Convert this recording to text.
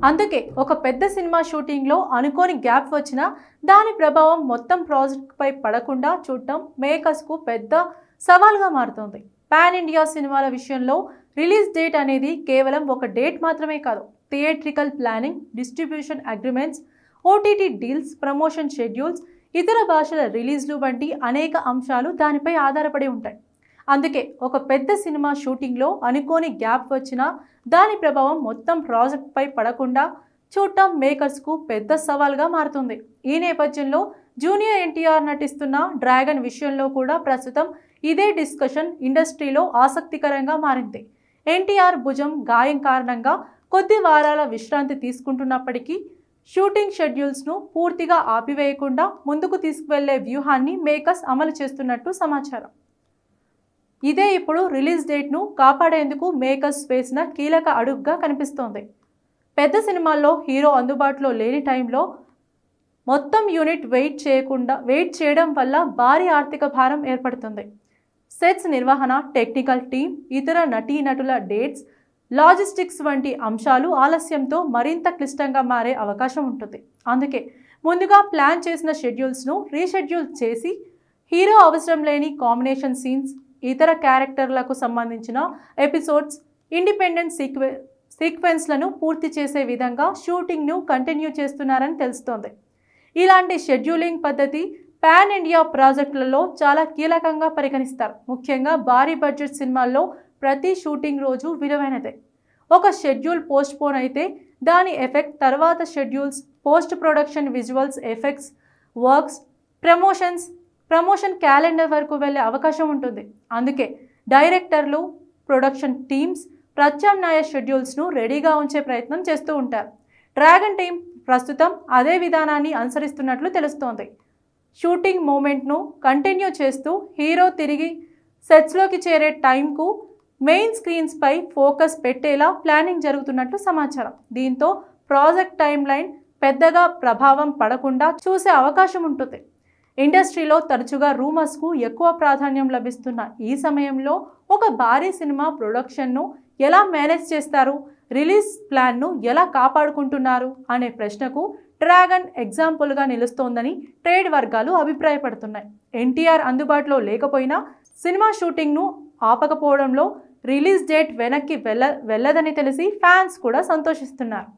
అందుకే ఒక పెద్ద సినిమా షూటింగ్లో అనుకోని గ్యాప్ వచ్చినా దాని ప్రభావం మొత్తం ప్రాజెక్ట్పై పడకుండా చూడటం మేకర్స్కు పెద్ద సవాల్గా మారుతుంది. పాన్ ఇండియా సినిమాల విషయంలో రిలీజ్ డేట్ అనేది కేవలం ఒక డేట్ మాత్రమే కాదు. Theatrical planning, distribution agreements, OTT deals, promotion schedules, ఇతర భాషల రిలీజ్లు వంటి అనేక అంశాలు దానిపై ఆధారపడి ఉంటాయి. అందుకే ఒక పెద్ద సినిమా షూటింగ్లో అనుకోని గ్యాప్ వచ్చినా దాని ప్రభావం మొత్తం ప్రాజెక్ట్పై పడకుండా చూడటం మేకర్స్కు పెద్ద సవాల్గా మారుతుంది. ఈ నేపథ్యంలో జూనియర్ ఎన్టీఆర్ నటిస్తున్న డ్రాగన్ విషయంలో కూడా ప్రస్తుతం ఇదే డిస్కషన్ ఇండస్ట్రీలో ఆసక్తికరంగా మారింది. ఎన్టీఆర్ భుజం గాయం కారణంగా కొద్ది వారాల విశ్రాంతి తీసుకుంటున్నప్పటికీ షూటింగ్ షెడ్యూల్స్ను పూర్తిగా ఆపివేయకుండా ముందుకు తీసుకువెళ్లే వ్యూహాన్ని మేకర్స్ అమలు చేస్తున్నట్టు సమాచారం. ఇదే ఇప్పుడు రిలీజ్ డేట్ను కాపాడేందుకు మేకర్స్ వేసిన కీలక అడుగుగా కనిపిస్తోంది. పెద్ద సినిమాల్లో హీరో అందుబాటులో లేని టైంలో మొత్తం యూనిట్ వెయిట్ చేయడం వల్ల భారీ ఆర్థిక భారం ఏర్పడుతుంది. సెట్స్ నిర్వహణ, టెక్నికల్ టీం, ఇతర నటీనటుల డేట్స్, లాజిస్టిక్స్ వంటి అంశాలు ఆలస్యంతో మరింత క్లిష్టంగా మారే అవకాశం ఉంటుంది. అందుకే ముందుగా ప్లాన్ చేసిన షెడ్యూల్స్ను రీషెడ్యూల్ చేసి హీరో అవసరం లేని కాంబినేషన్ సీన్స్, ఇతర క్యారెక్టర్లకు సంబంధించిన ఎపిసోడ్స్, ఇండిపెండెంట్ సీక్వెన్స్లను పూర్తి చేసే విధంగా షూటింగ్ను కంటిన్యూ చేస్తున్నారని తెలుస్తోంది. ఇలాంటి షెడ్యూలింగ్ పద్ధతి పాన్ ఇండియా ప్రాజెక్టులలో చాలా కీలకంగా పరిగణిస్తారు. ముఖ్యంగా భారీ బడ్జెట్ సినిమాల్లో ప్రతి షూటింగ్ రోజు విలువైనదే. ఒక షెడ్యూల్ పోస్ట్ పోన్ అయితే దాని ఎఫెక్ట్ తర్వాత schedules, post production, visuals effects, works, promotion calendar వరకు వెళ్ళే అవకాశం ఉంటుంది. అందుకే డైరెక్టర్లు, ప్రొడక్షన్ టీమ్స్ ప్రత్యామ్నాయ షెడ్యూల్స్ను రెడీగా ఉంచే ప్రయత్నం చేస్తూ ఉంటారు. డ్రాగన్ టీం ప్రస్తుతం అదే విధానాన్ని అనుసరిస్తున్నట్లు తెలుస్తోంది. షూటింగ్ మూమెంట్ను కంటిన్యూ చేస్తూ హీరో తిరిగి సెట్స్లోకి చేరే టైంకు మెయిన్ స్క్రీన్స్పై ఫోకస్ పెట్టేలా ప్లానింగ్ జరుగుతున్నట్లు సమాచారం. దీంతో ప్రాజెక్ట్ టైం లైన్ పెద్దగా ప్రభావం పడకుండా చూసే అవకాశం ఉంటుంది. ఇండస్ట్రీలో తరచుగా రూమర్స్కు ఎక్కువ ప్రాధాన్యం లభిస్తున్న ఈ సమయంలో ఒక భారీ సినిమా ప్రొడక్షన్ను ఎలా మేనేజ్ చేస్తారు, రిలీజ్ ప్లాన్ను ఎలా కాపాడుకుంటున్నారు అనే ప్రశ్నకు డ్రాగన్ ఎగ్జాంపుల్గా నిలుస్తోందని ట్రేడ్ వర్గాలు అభిప్రాయపడుతున్నాయి. ఎన్టీఆర్ అందుబాటులో లేకపోయినా సినిమా షూటింగ్ను ఆపకపోవడంలో రిలీజ్ డేట్ వెనక్కి వెళ్ళదని తెలిసి ఫ్యాన్స్ కూడా సంతోషిస్తున్నారు.